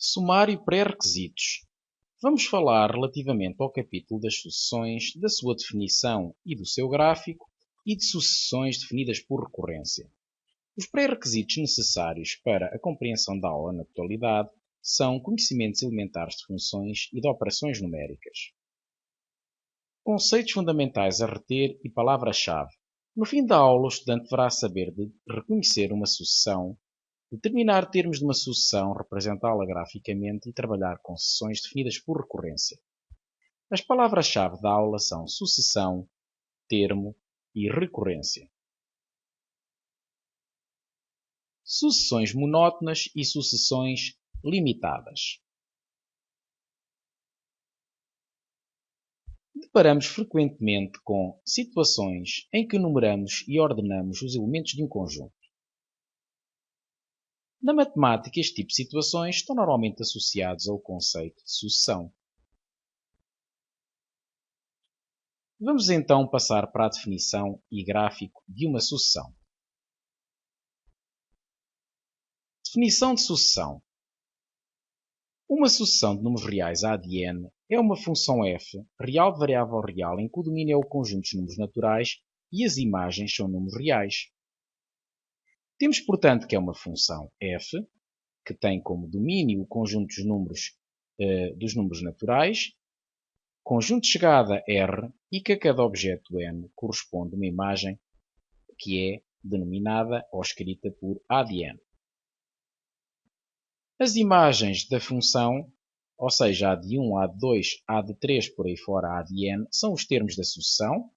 Sumário pré-requisitos. Vamos falar relativamente ao capítulo das sucessões, da sua definição e do seu gráfico, e de sucessões definidas por recorrência. Os pré-requisitos necessários para a compreensão da aula na totalidade são conhecimentos elementares de funções e de operações numéricas. Conceitos fundamentais a reter e palavra-chave. No fim da aula, o estudante deverá saber de reconhecer uma sucessão, determinar termos de uma sucessão, representá-la graficamente e trabalhar com sucessões definidas por recorrência. As palavras-chave da aula são sucessão, termo e recorrência. Sucessões monótonas e sucessões limitadas. Deparamos frequentemente com situações em que numeramos e ordenamos os elementos de um conjunto. Na matemática, este tipo de situações estão normalmente associados ao conceito de sucessão. Vamos então passar para a definição e gráfico de uma sucessão. Definição de sucessão. Uma sucessão de números reais A de n é uma função f, real de variável real, em que o domínio é o conjunto dos números naturais e as imagens são números reais. Temos, portanto, que é uma função f, que tem como domínio o conjunto dos números naturais, conjunto de chegada R, e que a cada objeto n corresponde uma imagem que é denominada ou escrita por A de n. As imagens da função, ou seja, A de 1, A de 2, A de 3, por aí fora, A de n, são os termos da sucessão.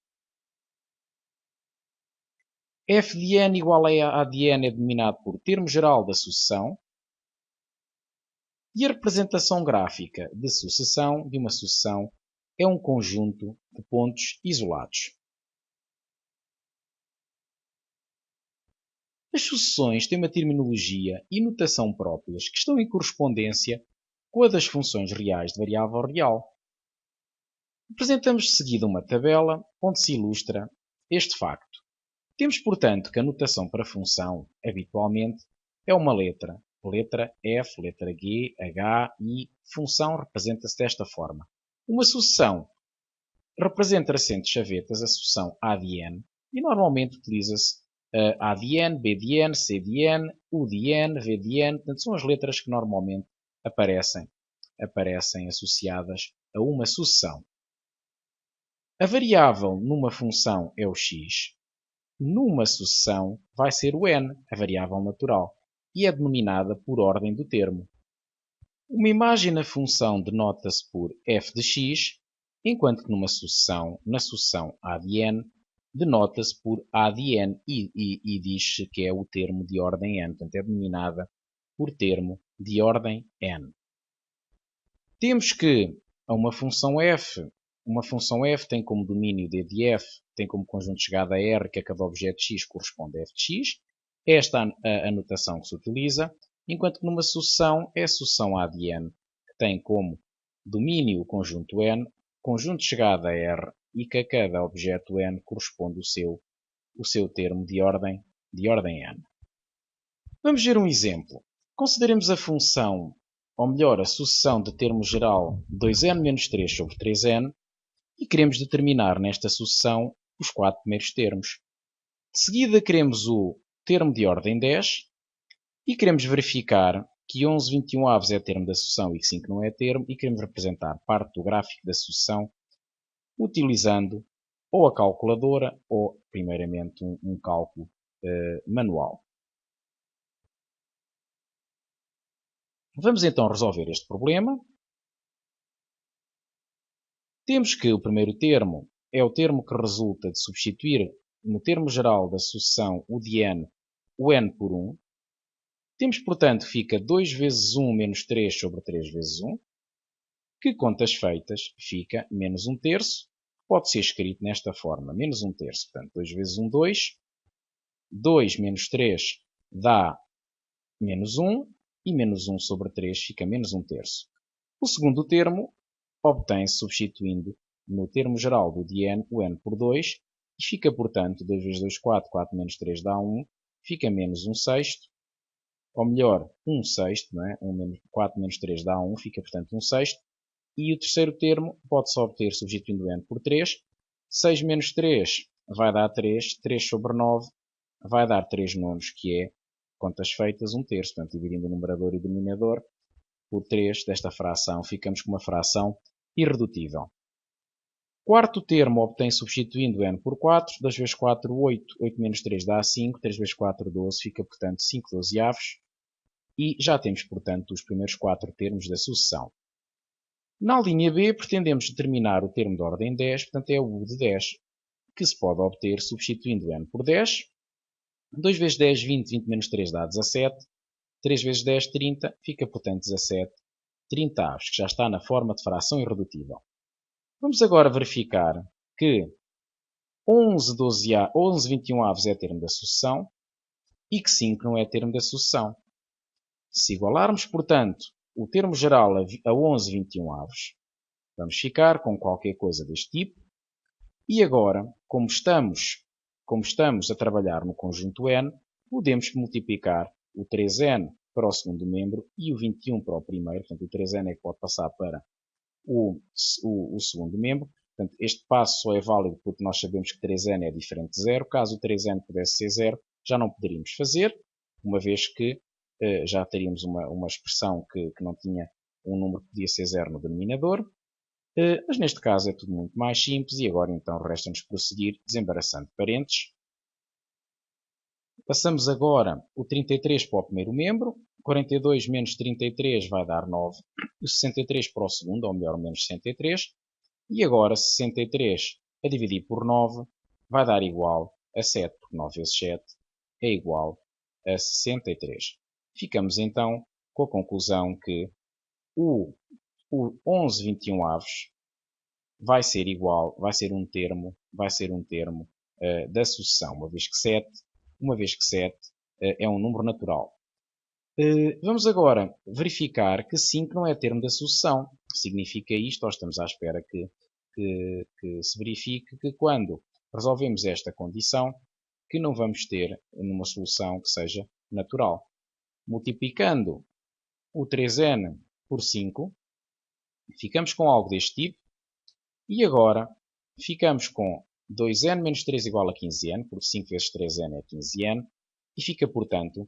F de n igual a de n é denominado por termo geral da sucessão. E a representação gráfica de uma sucessão é um conjunto de pontos isolados. As sucessões têm uma terminologia e notação próprias que estão em correspondência com a das funções reais de variável real. Apresentamos de seguida uma tabela onde se ilustra este facto. Temos, portanto, que a notação para função, habitualmente, é uma letra F, letra G, H e função representa-se desta forma. Uma sucessão representa acento de chavetas a sucessão A de n e normalmente utiliza-se A de n, B de n, C de n, U de n, V de n. Portanto, são as letras que normalmente aparecem associadas a uma sucessão. A variável numa função é o x. Numa sucessão vai ser o n, a variável natural, e é denominada por ordem do termo. Uma imagem na função denota-se por f de x, enquanto que na sucessão A de n, denota-se por A de n e diz-se que é o termo de ordem n, portanto é denominada por termo de ordem n. Temos que uma função f tem como domínio d de f, tem como conjunto de chegada R, que a cada objeto x corresponde a f de x. Esta é a notação que se utiliza, enquanto que numa sucessão é a sucessão A de n, que tem como domínio o conjunto n, conjunto de chegada R, e que a cada objeto n corresponde o seu termo de ordem n. Vamos ver um exemplo. Consideremos a função, ou melhor, a sucessão de termo geral 2n menos 3 sobre 3n e queremos determinar nesta sucessão os 4 primeiros termos. De seguida queremos o termo de ordem 10 e queremos verificar que 11/21 avos é termo da sucessão e que 5 não é termo, e queremos representar parte do gráfico da sucessão utilizando ou a calculadora ou, primeiramente, um cálculo manual. Vamos então resolver este problema. Temos que o primeiro termo é o termo que resulta de substituir no termo geral da sucessão o de n, o n por 1. Temos, portanto, fica 2 vezes 1 menos 3 sobre 3 vezes 1, que, contas feitas, fica menos 1 terço. Pode ser escrito nesta forma, menos 1 terço. Portanto, 2 vezes 1, 2. 2 menos 3 dá menos 1, e menos 1 sobre 3 fica menos 1 terço. O segundo termo obtém-se substituindo no termo geral do de n o n por 2, e fica, portanto, 2 vezes 2, 4, 4 menos 3 dá 1, fica menos 1 sexto, ou melhor, 1 sexto, não é? 4 menos 3 dá 1, fica portanto 1 sexto. E o terceiro termo pode-se obter substituindo n por 3. 6 menos 3 vai dar 3. 3 sobre 9 vai dar 3 nonos, que é, contas feitas, 1 terço. Portanto, dividindo o numerador e o denominador por 3 desta fração, ficamos com uma fração irredutível. Quarto termo obtém substituindo n por 4. 2 vezes 4, 8. 8 menos 3 dá 5. 3 vezes 4, 12. Fica, portanto, 5 dozeavos. E já temos, portanto, os primeiros 4 termos da sucessão. Na linha B, pretendemos determinar o termo de ordem 10, portanto, é o U de 10, que se pode obter substituindo n por 10. 2 vezes 10, 20. 20 menos 3 dá 17. 3 vezes 10, 30. Fica, portanto, 17 trintaavos, que já está na forma de fração irredutível. Vamos agora verificar que 11 21avos é termo da sucessão e que 5 não é termo da sucessão. Se igualarmos, portanto, o termo geral a 11 21avos, vamos ficar com qualquer coisa deste tipo. E agora, como estamos a trabalhar no conjunto n, podemos multiplicar o 3n para o segundo membro e o 21 para o primeiro. Portanto, o 3n é que pode passar para o segundo membro. Portanto, este passo só é válido porque nós sabemos que 3n é diferente de 0. Caso o 3n pudesse ser 0, já não poderíamos fazer, uma vez que já teríamos uma expressão que não tinha um número que podia ser 0 no denominador. Mas neste caso é tudo muito mais simples e agora então resta-nos prosseguir desembaraçando parênteses. Passamos agora o 33 para o primeiro membro. 42 menos 33 vai dar 9. O 63 para o segundo, ou melhor, menos 63. E agora 63 a dividir por 9 vai dar igual a 7, porque 9 vezes 7 é igual a 63. Ficamos então com a conclusão que o 11 21avos vai ser um termo da sucessão, uma vez que 7 é um número natural. Vamos agora verificar que 5 não é termo da sucessão. Significa isto, ou estamos à espera que se verifique que quando resolvemos esta condição, que não vamos ter uma solução que seja natural. Multiplicando o 3n por 5, ficamos com algo deste tipo. E agora ficamos com 2n menos 3 igual a 15n, porque 5 vezes 3n é 15n. E fica, portanto,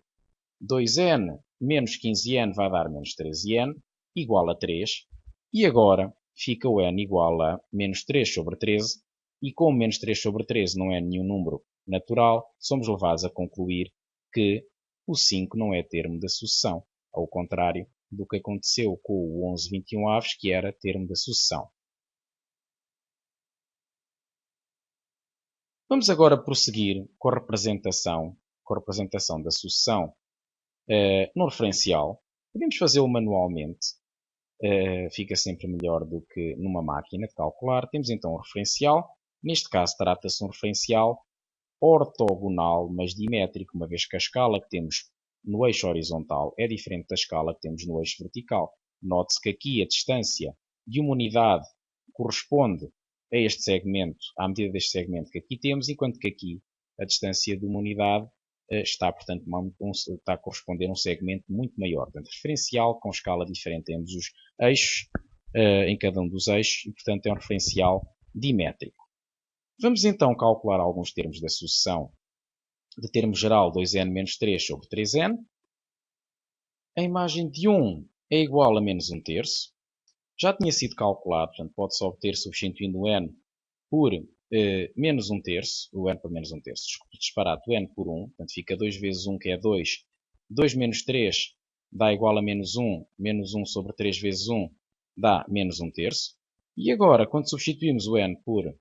2n menos 15n vai dar menos 13n, igual a 3. E agora fica o n igual a menos 3 sobre 13. E como menos 3 sobre 13 não é nenhum número natural, somos levados a concluir que o 5 não é termo da sucessão, ao contrário do que aconteceu com o 11 21avos, que era termo da sucessão. Vamos agora prosseguir com a representação da sucessão no referencial. Podemos fazê-lo manualmente, fica sempre melhor do que numa máquina de calcular. Temos então um referencial. Neste caso trata-se de um referencial ortogonal, mas dimétrico, uma vez que a escala que temos no eixo horizontal é diferente da escala que temos no eixo vertical. Note-se que aqui a distância de uma unidade corresponde a este segmento, à medida deste segmento que aqui temos, enquanto que aqui a distância de uma unidade está, portanto, está a corresponder a um segmento muito maior. Portanto, referencial com escala diferente em ambos os eixos, em cada um dos eixos, e, portanto, é um referencial dimétrico. Vamos então calcular alguns termos da sucessão de termo geral 2n menos 3 sobre 3n. A imagem de 1 é igual a menos 1 terço. Já tinha sido calculado, portanto, pode-se obter substituindo o n por menos 1 terço, o n por menos 1 terço, disparate o n por 1, portanto fica 2 vezes 1, que é 2. 2 menos 3 dá igual a menos 1 sobre 3 vezes 1 dá menos 1 terço. E agora, quando substituímos o n por...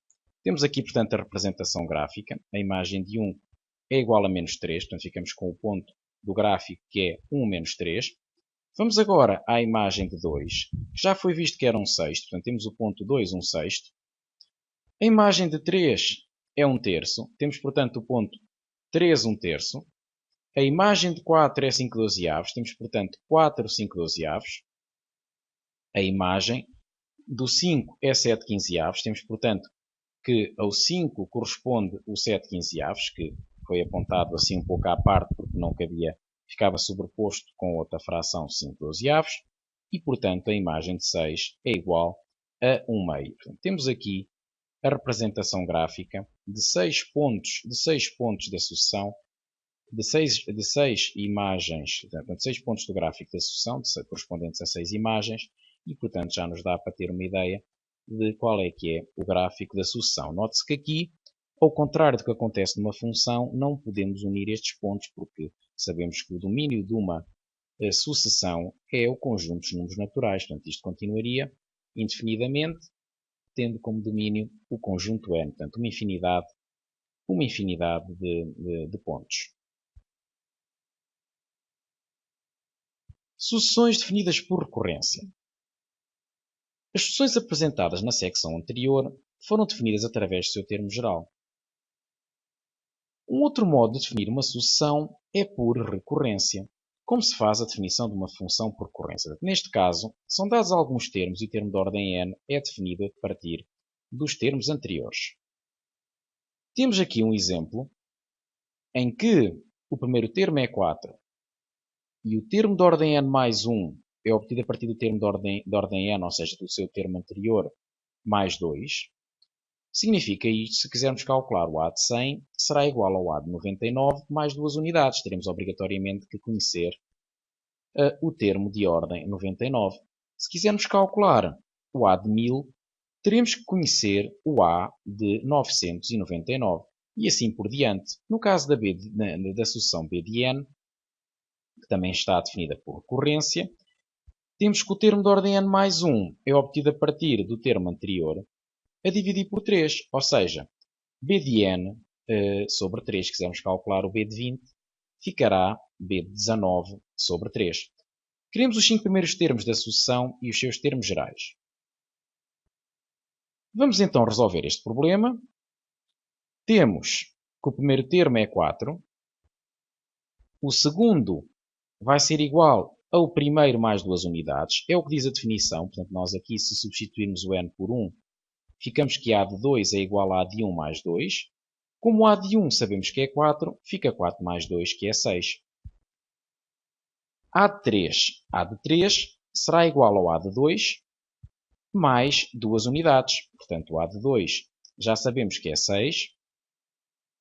Temos aqui, portanto, a representação gráfica. A imagem de 1 é igual a menos 3, portanto ficamos com o ponto do gráfico que é 1 menos 3. Vamos agora à imagem de 2, que já foi visto que era 1 sexto, portanto temos o ponto 2, 1 sexto. A imagem de 3 é 1 terço, temos portanto o ponto 3, 1 terço. A imagem de 4 é 5 dozeavos, temos portanto 4, 5 dozeavos. A imagem do 5 é 7 quinzeavos, temos portanto que ao 5 corresponde o 7 quinzeavos, que foi apontado assim um pouco à parte porque não cabia ficava sobreposto com outra fração 5/12, e, portanto, a imagem de 6 é igual a 1 meio. Portanto, temos aqui a representação gráfica de 6 pontos da sucessão, de 6 imagens, portanto, 6 pontos do gráfico da sucessão, correspondentes a 6 imagens, e, portanto, já nos dá para ter uma ideia de qual é que é o gráfico da sucessão. Note-se que aqui, ao contrário do que acontece numa função, não podemos unir estes pontos, porque sabemos que o domínio de uma sucessão é o conjunto dos números naturais. Portanto, isto continuaria indefinidamente, tendo como domínio o conjunto n, portanto, uma infinidade de pontos. Sucessões definidas por recorrência. As sucessões apresentadas na secção anterior foram definidas através do seu termo geral. Um outro modo de definir uma sucessão é por recorrência, como se faz a definição de uma função por recorrência. Neste caso, são dados alguns termos e o termo de ordem n é definido a partir dos termos anteriores. Temos aqui um exemplo em que o primeiro termo é 4 e o termo de ordem n mais 1 é obtido a partir do termo de ordem n, ou seja, do seu termo anterior, mais 2. Significa isto, se quisermos calcular o A de 100, será igual ao A de 99 mais 2 unidades. Teremos obrigatoriamente que conhecer o termo de ordem 99. Se quisermos calcular o A de 1000, teremos que conhecer o A de 999. E assim por diante. No caso da sucessão B de n, que também está definida por recorrência, temos que o termo de ordem n mais 1 é obtido a partir do termo anterior a dividir por 3. Ou seja, B de n sobre 3, se quisermos calcular o B de 20, ficará B de 19 sobre 3. Queremos os 5 primeiros termos da sucessão e os seus termos gerais. Vamos então resolver este problema. Temos que o primeiro termo é 4. O segundo vai ser igual ao primeiro mais 2 unidades. É o que diz a definição. Portanto, nós aqui, se substituirmos o n por 1, ficamos que A de 2 é igual a A de 1 mais 2. Como A de 1 sabemos que é 4, fica 4 mais 2, que é 6. A de 3 será igual ao A de 2 mais 2 unidades. Portanto, o A de 2 já sabemos que é 6.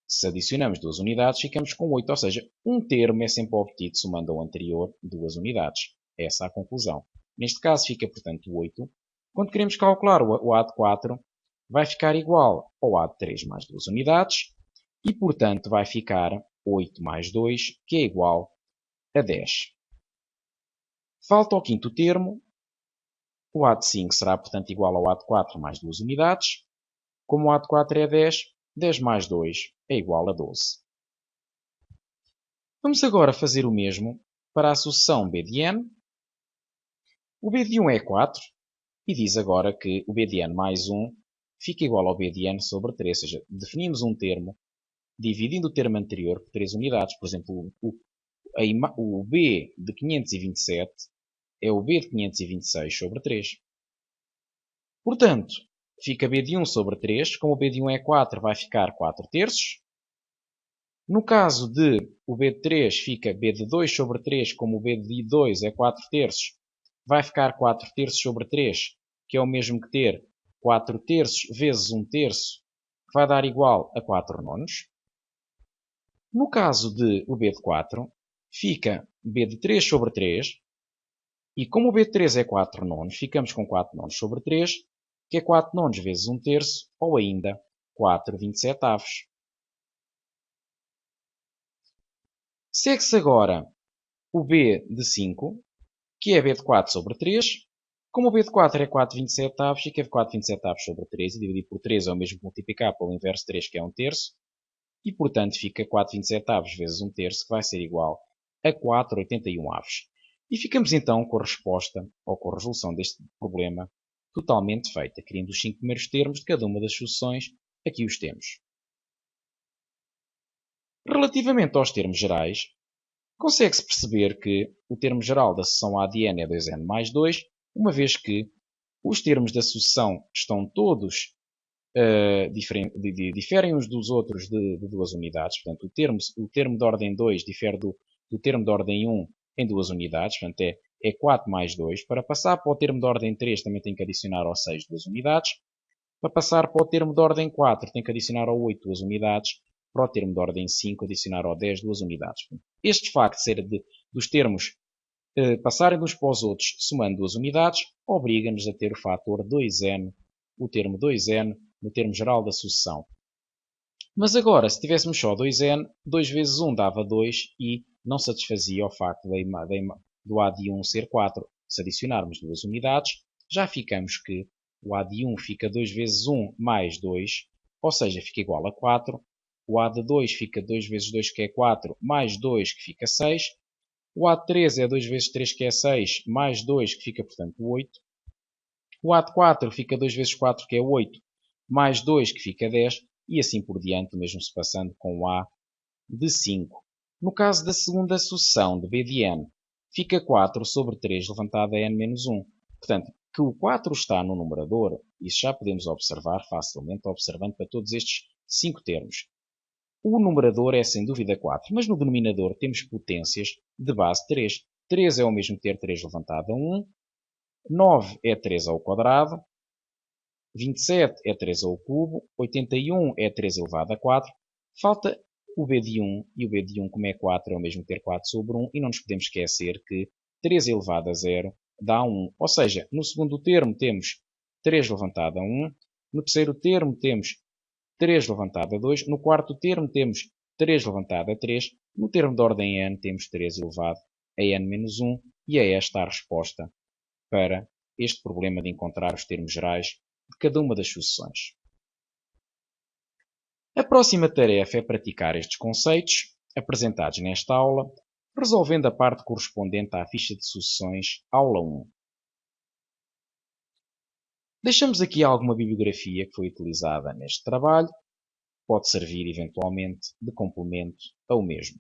Se adicionamos 2 unidades, ficamos com 8. Ou seja, um termo é sempre obtido somando ao anterior 2 unidades. Essa é a conclusão. Neste caso fica, portanto, 8. Quando queremos calcular o A de 4, vai ficar igual ao A de 3 mais 2 unidades. E, portanto, vai ficar 8 mais 2, que é igual a 10. Falta o quinto termo. O A de 5 será, portanto, igual ao A de 4 mais 2 unidades. Como o A de 4 é 10, 10 mais 2 é igual a 12. Vamos agora fazer o mesmo para a sucessão B de n. O B de 1 é 4 e diz agora que o B de n mais 1 fica igual ao B de n sobre 3. Ou seja, definimos um termo dividindo o termo anterior por 3 unidades. Por exemplo, o B de 527 é o B de 526 sobre 3. Portanto, fica B de 1 sobre 3. Como o B de 1 é 4, vai ficar 4 terços. No caso de o B de 3, fica B de 2 sobre 3. Como o B de 2 é 4 terços, vai ficar 4 terços sobre 3, que é o mesmo que ter 4 terços vezes 1 terço, que vai dar igual a 4 nonos. No caso de o B de 4, fica B de 3 sobre 3. E como o B de 3 é 4 nonos, ficamos com 4 nonos sobre 3, que é 4 nonos vezes 1 terço, ou ainda 4 27avos. Segue-se agora o B de 5, que é B de 4 sobre 3. Como o B de 4 é 4 27avos, fica 4 27avos sobre 3, e dividir por 3 é o mesmo que multiplicar pelo inverso de 3, que é 1 terço. E, portanto, fica 4 27avos vezes 1 terço, que vai ser igual a 4 81avos. E ficamos então com a resposta, ou com a resolução deste problema, totalmente feita, criando os 5 primeiros termos de cada uma das sucessões. Aqui os temos. Relativamente aos termos gerais, consegue-se perceber que o termo geral da sucessão A de n é 2n mais 2, uma vez que os termos da sucessão estão todos diferem uns dos outros de 2 unidades. Portanto, o termo de ordem 2 difere do do termo de ordem 1 em duas unidades, portanto é 4 mais 2. Para passar para o termo de ordem 3 também tem que adicionar ao 6 duas unidades. Para passar para o termo de ordem 4 tem que adicionar ao 8 duas unidades. Para o termo de ordem 5 adicionar ao 10 duas unidades. Este facto de ser dos termos passarem de uns para os outros somando duas unidades, obriga-nos a ter o fator 2n, o termo 2n, no termo geral da sucessão. Mas agora, se tivéssemos só 2n, 2 vezes 1 dava 2 e não satisfazia o facto do a de 1 ser 4. Se adicionarmos duas unidades, já ficamos que o a de 1 fica 2 vezes 1 mais 2, ou seja, fica igual a 4. O a de 2 fica 2 vezes 2, que é 4, mais 2, que fica 6. O a de 3 é 2 vezes 3, que é 6, mais 2, que fica, portanto, 8. O a de 4 fica 2 vezes 4, que é 8, mais 2, que fica 10, e assim por diante, mesmo se passando com o a de 5. No caso da segunda sucessão de b de n, fica 4 sobre 3 levantado a n menos 1. Portanto, que o 4 está no numerador, isso já podemos observar facilmente, observando para todos estes 5 termos. O numerador é sem dúvida 4, mas no denominador temos potências de base 3. 3 é o mesmo que ter 3 levantado a 1, 9 é 3 ao quadrado, 27 é 3 ao cubo, 81 é 3 elevado a 4. Falta o b de 1, e o b de 1, como é 4, é o mesmo que ter 4 sobre 1, e não nos podemos esquecer que 3 elevado a 0 dá 1. Ou seja, no segundo termo temos 3 levantado a 1, no terceiro termo temos 3 levantado a 2, no quarto termo temos 3 levantado a 3, no termo de ordem n temos 3 elevado a n menos 1, e é esta a resposta para este problema de encontrar os termos gerais de cada uma das sucessões. A próxima tarefa é praticar estes conceitos apresentados nesta aula, resolvendo a parte correspondente à ficha de sucessões, aula 1. Deixamos aqui alguma bibliografia que foi utilizada neste trabalho, pode servir eventualmente de complemento ao mesmo.